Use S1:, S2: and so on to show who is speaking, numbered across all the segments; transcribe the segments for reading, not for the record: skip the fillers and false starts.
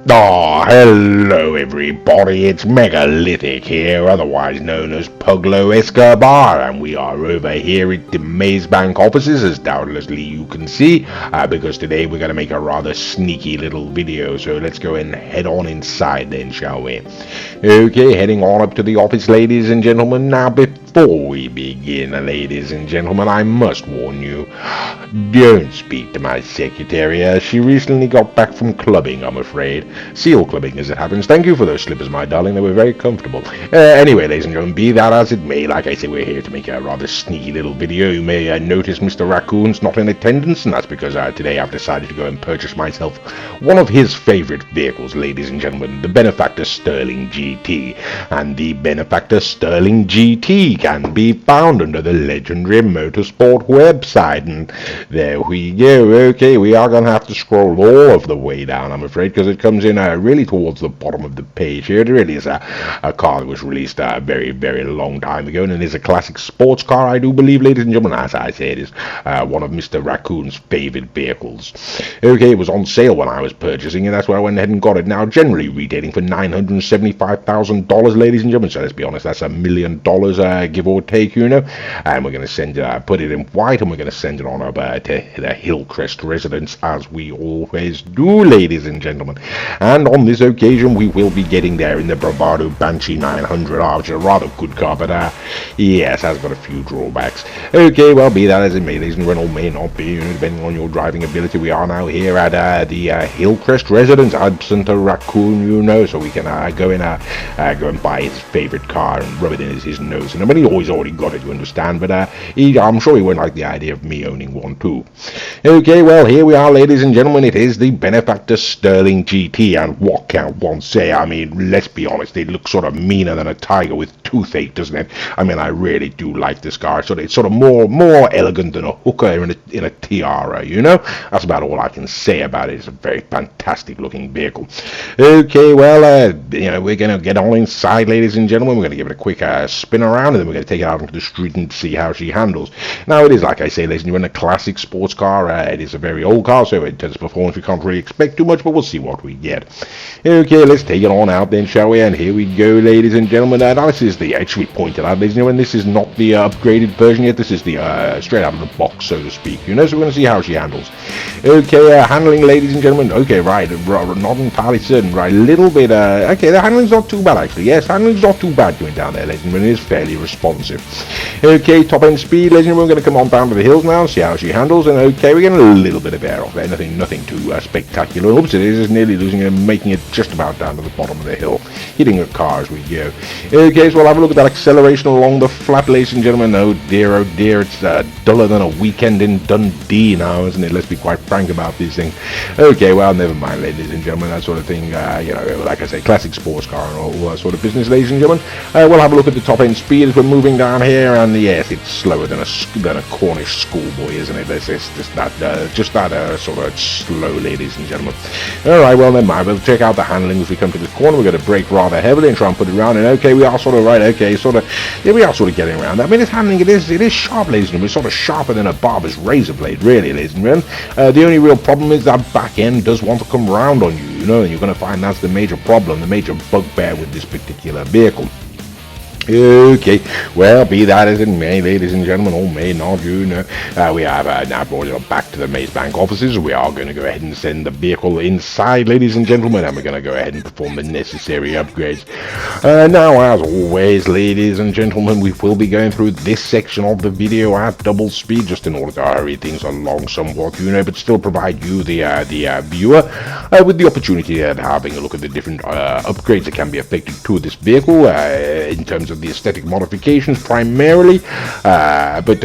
S1: Oh, hello everybody, it's Megalithic here, otherwise known as Puglo Escobar, and we are over here at the Maze Bank offices, as doubtlessly you can see, because today we're going to make a rather sneaky little video, so let's go and head on inside then, shall we? Okay, heading on up to the office, ladies and gentlemen. Now, before we begin, ladies and gentlemen, I must warn you, don't speak to my secretary. She recently got back from clubbing, I'm afraid. Seal clubbing, as it happens. Thank you for those slippers, my darling. They were very comfortable. Anyway, ladies and gentlemen, be that as it may, like I say, we're here to make a rather sneaky little video. You may notice Mr. Raccoon's not in attendance, and that's because today I've decided to go and purchase myself one of his favorite vehicles, ladies and gentlemen, the Benefactor Sterling GT. And the Benefactor Sterling GT can be found under the legendary motorsport website, and there we go. Okay, we are going to have to scroll all of the way down, I'm afraid, because it comes in really towards the bottom of the page here. It really is a car that was released a very, very long time ago, and it is a classic sports car, I do believe, ladies and gentlemen. As I say, it is one of Mr. Raccoon's favorite vehicles. Okay, it was on sale when I was purchasing it. That's why I went ahead and got it. Now, generally retailing for $975,000, ladies and gentlemen, so let's be honest, that's $1 million, give or take, you know. And we're going to send it, put it in white, and we're going to send it on over to the Hillcrest residence, as we always do, ladies and gentlemen. And on this occasion, we will be getting there in the Bravado Banshee 900R, which is a rather good car, but yes, has got a few drawbacks. Okay, well, be that as it may, ladies and gentlemen, may not be, you know, depending on your driving ability. We are now here at the Hillcrest residence, absent a raccoon, you know, so we can go and buy his favorite car and rub it in his nose. And I mean, he's already got it, you understand, but I'm sure he won't like the idea of me owning one too. Okay, well, here we are, ladies and gentlemen. It is the Benefactor Sterling GT, and what can one say? I mean, let's be honest, it looks sort of meaner than a tiger with toothache, doesn't it? I mean, I really do like this car. So it's sort of more elegant than a hooker in a tiara, you know? That's about all I can say about it. It's a very fantastic looking vehicle. Okay, well, you know, we're going to get on inside, ladies and gentlemen. We're going to give it a quick spin around, and then we're going to take it out into the street and see how she handles. Now, it is, like I say, ladies and gentlemen, a classic sports car. It is a very old car, so in terms of performance, we can't really expect too much, but we'll see what we get. Okay, let's take it on out then, shall we? And here we go, ladies and gentlemen. Now, this is the, actually pointed out, ladies and gentlemen, this is not the upgraded version yet. This is the straight out of the box, so to speak, you know, so we're going to see how she handles. Okay, handling, ladies and gentlemen. Okay, right, not entirely certain, right, a little bit, okay, the handling's not too bad, actually. Yes, handling's not too bad going down there, ladies and gentlemen. It is fairly responsive. Okay, top end speed, ladies and gentlemen. We're going to come on down to the hills now and see how she handles. And okay, we're getting a little bit of air off there, nothing too spectacular. Oops, it is nearly losing it and making it just about down to the bottom of the hill, hitting the car as we go. Okay, so we'll have a look at that acceleration along the flat, ladies and gentlemen. Oh dear, it's duller than a weekend in Dundee now, isn't it? Let's be quite frank about these things. Okay, well, never mind, ladies and gentlemen, that sort of thing, you know, like I say, classic sports car and all that sort of business, ladies and gentlemen. We'll have a look at the top end speed as we're moving down here, and yes, it's slower than a Cornish schoolboy, isn't it? It's just that sort of slow, ladies and gentlemen. Alright, well, never mind. We'll check out the handling as we come to this corner. We're going to brake rather heavily and try and put it around, and okay, we are sort of right, okay, yeah, we are sort of getting around. I mean, this handling, it is sharp, ladies and gentlemen. It's sort of sharper than a barber's razor blade, really, ladies and gentlemen. The only real problem is that back end does want to come round on you, you know, and you're going to find that's the major problem, the major bugbear with this particular vehicle. Okay, well, be that as it may, ladies and gentlemen, or may not, you know, we have now brought it back to the Maze Bank offices. We are going to go ahead and send the vehicle inside, ladies and gentlemen, and we're going to go ahead and perform the necessary upgrades. Now, as always, ladies and gentlemen, we will be going through this section of the video at double speed, just in order to hurry things along somewhat, you know, but still provide you, the viewer, with the opportunity of having a look at the different upgrades that can be effected to this vehicle, in terms of the aesthetic modifications primarily, but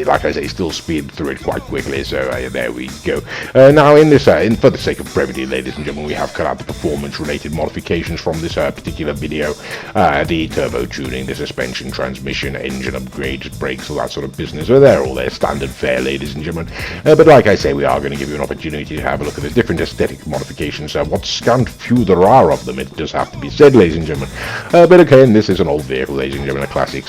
S1: like I say, still speed through it quite quickly, so there we go. Now, in this, for the sake of brevity, ladies and gentlemen, we have cut out the performance related modifications from this particular video, the turbo tuning, the suspension, transmission, engine upgrades, brakes, all that sort of business. So they're all their standard fare, ladies and gentlemen, but like I say, we are going to give you an opportunity to have a look at the different aesthetic modifications. What scant few there are of them, it does have to be said, ladies and gentlemen, but again, this is an old vehicle. beautiful, ladies and gentlemen, a classic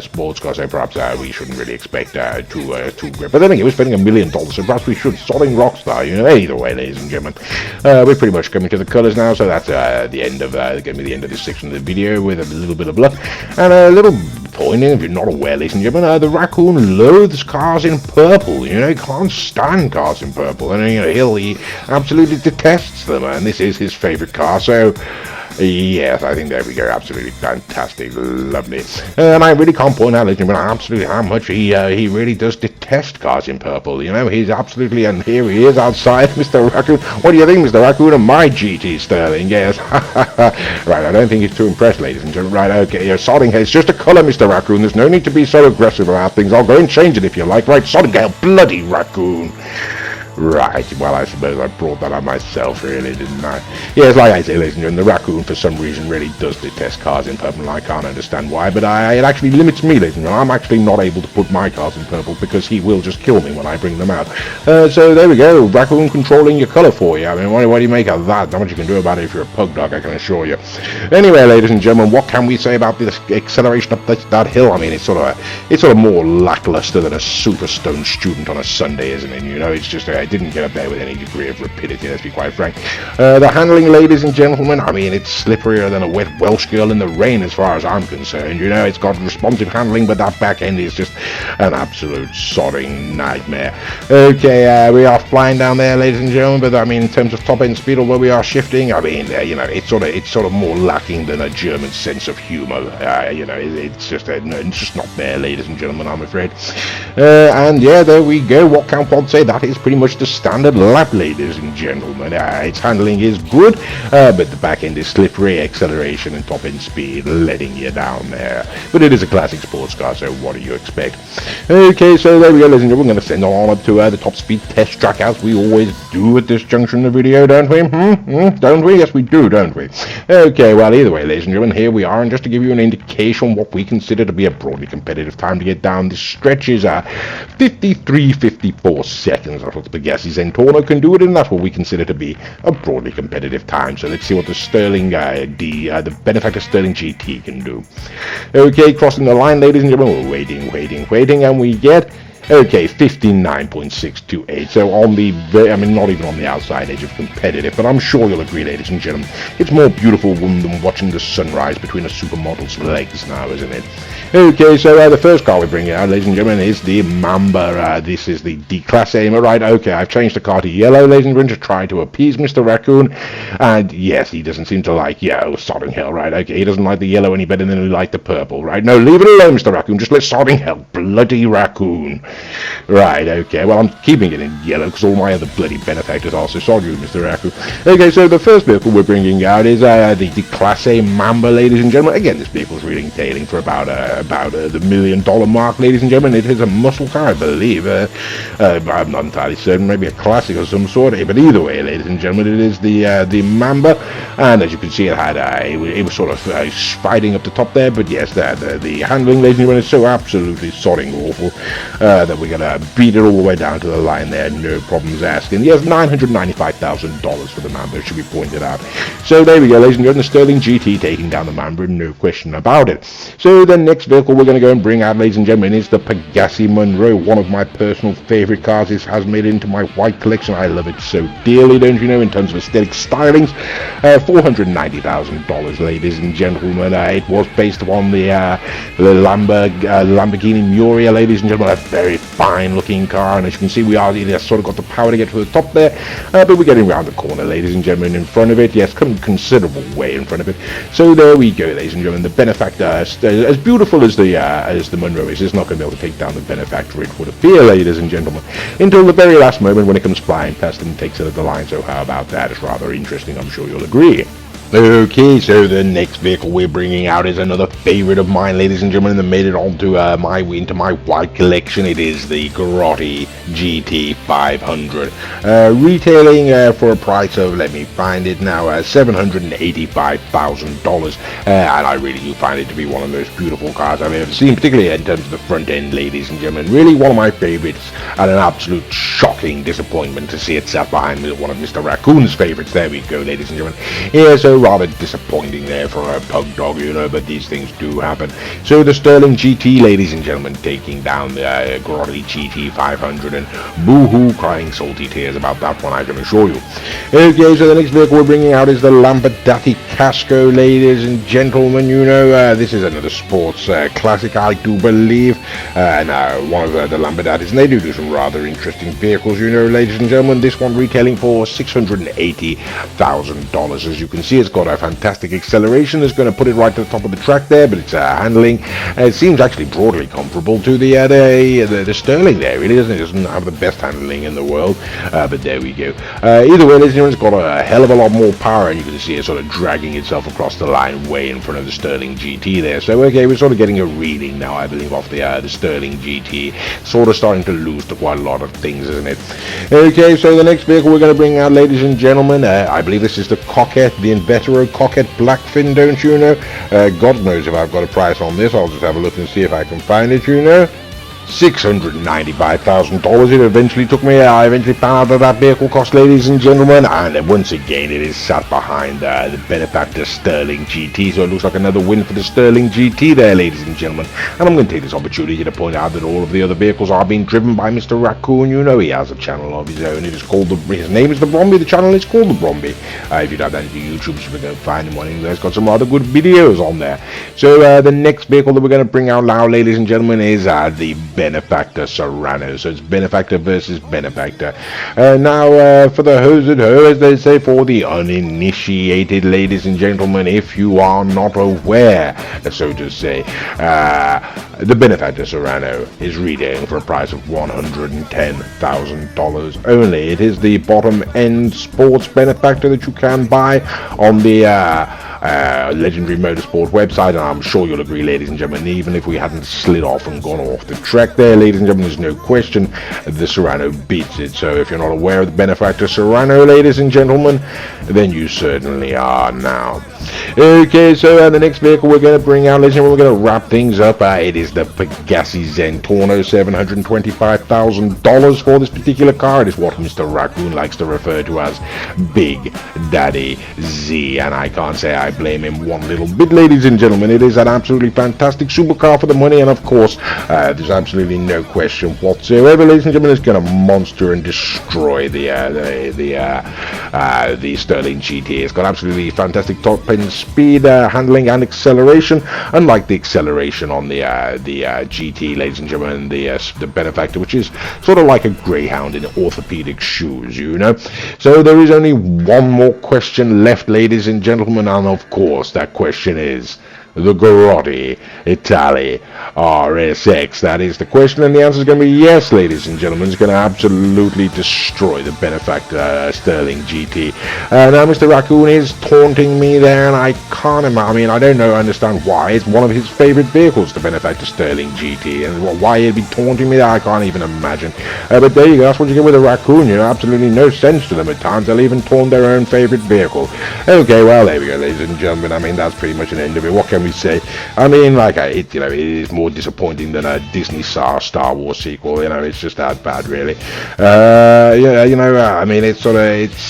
S1: sports car, so perhaps we shouldn't really expect too great. But then again, we're spending $1 million, so perhaps we should. Sodding Rockstar, you know. Either way, ladies and gentlemen, we're pretty much coming to the colours now, so that's the end of going to be the end of this section of the video with a little bit of luck and a little pointing. If you're not aware, ladies and gentlemen, the raccoon loathes cars in purple. You know, he can't stand cars in purple, and you know he absolutely detests them, and this is his favourite car. So yes, I think there we go. Absolutely fantastic, lovely. And I really can't point out, ladies and gentlemen, absolutely how much he really does detest cars in purple. You know, he's absolutely, and here he is outside, Mr. Raccoon. What do you think, Mr. Raccoon, of my GT Sterling? Yes. Right, I don't think he's too impressed, ladies and gentlemen. Right, okay, you're sodding hair. It's just a colour, Mr. Raccoon. There's no need to be so aggressive about things. I'll go and change it if you like. Right, sodding hair, bloody raccoon. Right, well, I suppose I brought that on myself, really, didn't I? Yes, like I say, ladies and gentlemen, the raccoon, for some reason, really does detest cars in purple, and I can't understand why, but it actually limits me, ladies and gentlemen. I'm actually not able to put my cars in purple, because he will just kill me when I bring them out. So there we go, raccoon controlling your colour for you. I mean, what do you make of that? Not much you can do about it if you're a pug dog, I can assure you. Anyway, ladies and gentlemen, what can we say about this acceleration up that hill? I mean, it's sort of more lackluster than a Superstone student on a Sunday, isn't it? You know, it's just I didn't get up there with any degree of rapidity, let's be quite frank. The handling, ladies and gentlemen, I mean, it's slipperier than a wet Welsh girl in the rain as far as I'm concerned. You know, it's got responsive handling, but that back end is just an absolute sodding nightmare. Okay, we are flying down there, ladies and gentlemen, but I mean, in terms of top end speed, although we are shifting, I mean, you know, it's sort of more lacking than a German sense of humour. You know, it's just not there, ladies and gentlemen, I'm afraid. And yeah, there we go. What can one say? That is pretty much the standard lap, ladies and gentlemen. Its handling is good, but the back end is slippery, acceleration and top end speed letting you down there. But it is a classic sports car, so what do you expect? Okay, so there we go, ladies and gentlemen. We're going to send on up to the top speed test track, as we always do at this junction of the video, don't we? Don't we? Yes, we do, don't we? Okay, well, either way, ladies and gentlemen, here we are, and just to give you an indication what we consider to be a broadly competitive time to get down this stretch is 53.54 seconds. That's what the Pegassi Zentorno can do it, and that's what we consider to be a broadly competitive time. So let's see what the Sterling, the Benefactor Sterling GT can do. Okay, crossing the line, ladies and gentlemen, we're waiting, and we get, okay, 59.628. So on the, I mean, not even on the outside edge of competitive, but I'm sure you'll agree, ladies and gentlemen, it's more beautiful than watching the sunrise between a supermodel's legs now, isn't it? Okay, so the first car we're bringing out, ladies and gentlemen, is the Mamba. This is the D-Class Aimer, right? Okay, I've changed the car to yellow, ladies and gentlemen, to try to appease Mr. Raccoon, and yes, he doesn't seem to like yellow, sodding hell, right? Okay, he doesn't like the yellow any better than he liked the purple, right? No, leave it alone, Mr. Raccoon, just let sodding hell, bloody raccoon. Right, okay, well, I'm keeping it in yellow because all my other bloody benefactors are, so sorry, Mr. Raccoon. Okay, so the first vehicle we're bringing out is the Class A Mamba, ladies and gentlemen. Again, this vehicle's retailing for about the $1 million mark, ladies and gentlemen. It is a muscle car, I believe. I'm not entirely certain, maybe a classic of some sort, but either way, ladies and gentlemen, it is the Mamba, and as you can see, it was sort of fighting up the top there, but yes, the handling, ladies and gentlemen, is so absolutely sodding awful that we're going to beat it all the way down to the line there, no problems asking. Yes, $995,000 for the Mamba, should be pointed out. So there we go, ladies and gentlemen, the Sterling GT taking down the Mamba, no question about it. So the next vehicle we're going to go and bring out, ladies and gentlemen, is the Pegassi Monroe, one of my personal favourite cars. This has made it into my white collection. I love it so dearly, don't you know, in terms of aesthetic stylings. $490,000, ladies and gentlemen. It was based upon the Lamborghini Miura, ladies and gentlemen, a very fine looking car, and as you can see, we are sort of got the power to get to the top there, but we're getting around the corner, ladies and gentlemen, in front of it. Yes, considerable way in front of it. So there we go, ladies and gentlemen. The Benefactor, as beautiful as the Monroe is not going to be able to take down the Benefactor, it would appear, ladies and gentlemen, until the very last moment when it comes flying past and takes it at the line. So how about that? It's rather interesting, I'm sure you'll agree. Okay, so the next vehicle we're bringing out is another favorite of mine, ladies and gentlemen, that made it onto into my white collection. It is the Grotti GT 500, retailing for a price of, let me find it now, $785,000, and I really do find it to be one of the most beautiful cars I've ever seen, particularly in terms of the front end, ladies and gentlemen. Really one of my favorites, and an absolute shocking disappointment to see itself behind one of Mr. Raccoon's favorites. There we go, ladies and gentlemen. Yeah, so rather disappointing there for a pug dog, you know, but these things do happen. So the Sterling GT, ladies and gentlemen, taking down the Grotti GT 500, and boo-hoo, crying salty tears about that one, I can assure you. Okay, so the next vehicle we're bringing out is the Lamborghini Casco, ladies and gentlemen. You know, this is another sports classic, I do believe, and one of the Lamborghinis, and they do some rather interesting vehicles, you know, ladies and gentlemen. This one retailing for $680,000. As you can see, it's got a fantastic acceleration. It's going to put it right to the top of the track there, but it's handling, it seems actually broadly comparable to the Sterling there, really, doesn't it? It doesn't have the best handling in the world, but there we go. Either way, ladies and gentlemen, it's got a hell of a lot more power, and you can see it sort of dragging itself across the line way in front of the Sterling GT there. So, okay, we're sort of getting a reading now, I believe, off the Sterling GT. Sort of starting to lose to quite a lot of things, isn't it? Okay, so the next vehicle we're going to bring out, ladies and gentlemen, I believe this is the Coquette, the Invetero Coquette Blackfin, don't you know? God knows if I've got a price on this. I'll just have a look and see if I can find it, you know. $695,000 it eventually took me. I eventually found out that vehicle cost, ladies and gentlemen, and once again it is sat behind the Benefactor Sterling GT, so it looks like another win for the Sterling GT there, ladies and gentlemen. And I'm going to take this opportunity to point out that all of the other vehicles are being driven by Mr. Raccoon. You know, he has a channel of his own. It is called his name is the Bromby. The channel is called the Bromby. If you type that into YouTube, you should go find him. He's got some rather good videos on there. So the next vehicle that we're going to bring out now, ladies and gentlemen, is the Benefactor Serrano. So it's Benefactor versus Benefactor. Now, for the hos and ho, as they say, for the uninitiated, ladies and gentlemen, if you are not aware, so to say, the Benefactor Serrano is retailing for a price of $110,000 only. It is the bottom end sports Benefactor that you can buy on the Legendary Motorsport website, and I'm sure you'll agree, ladies and gentlemen, even if we hadn't slid off and gone off the track there, ladies and gentlemen, there's no question the Serrano beats it. So if you're not aware of the Benefactor Serrano, ladies and gentlemen, then you certainly are now. Okay, so the next vehicle we're going to bring out, ladies and gentlemen, we're going to wrap things up. It is the Pegassi Zentorno, $725,000 for this particular car. It is what Mr. Raccoon likes to refer to as Big Daddy Z, and I can't say I blame him one little bit, ladies and gentlemen. It is an absolutely fantastic supercar for the money, and of course, there's absolutely no question whatsoever, ladies and gentlemen, it's going to monster and destroy the Sterling GT. It's got absolutely fantastic top-end speed, handling, and acceleration, unlike the acceleration on the GT, ladies and gentlemen, the Benefactor, which is sort of like a greyhound in orthopedic shoes, you know. So there is only one more question left, ladies and gentlemen, and of course that question is the Grotti Italy RSX. That is the question, and the answer is going to be yes, ladies and gentlemen. It's going to absolutely destroy the Benefactor Sterling GT. Now Mr. Raccoon is taunting me there, and I can't imagine, I mean, I don't understand why. It's one of his favorite vehicles, the Benefactor Sterling GT, and why he'd be taunting me there, I can't even imagine. But there you go, that's what you get with a Raccoon, you know, absolutely no sense to them at times. They'll even taunt their own favorite vehicle. Okay, well, there we go, ladies and gentlemen. I mean, that's pretty much an end of it. What can we say? I mean, like, it is more disappointing than a Disney Star Wars sequel. You know, it's just that bad, really. Yeah, you know, I mean, it's sort of,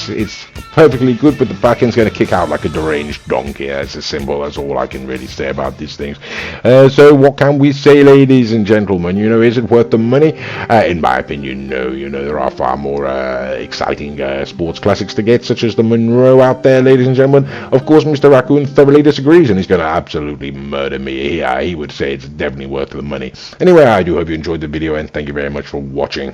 S1: it's perfectly good, but the back end's going to kick out like a deranged donkey. It's as simple. That's all I can really say about these things. So what can we say, ladies and gentlemen? You know, is it worth the money? In my opinion, no. You know, there are far more exciting sports classics to get, such as the Monroe out there, ladies and gentlemen. Of course, Mr. Raccoon thoroughly disagrees, and he's going to absolutely murder me. He would say it's definitely worth the money. Anyway, I do hope you enjoyed the video, and thank you very much for watching.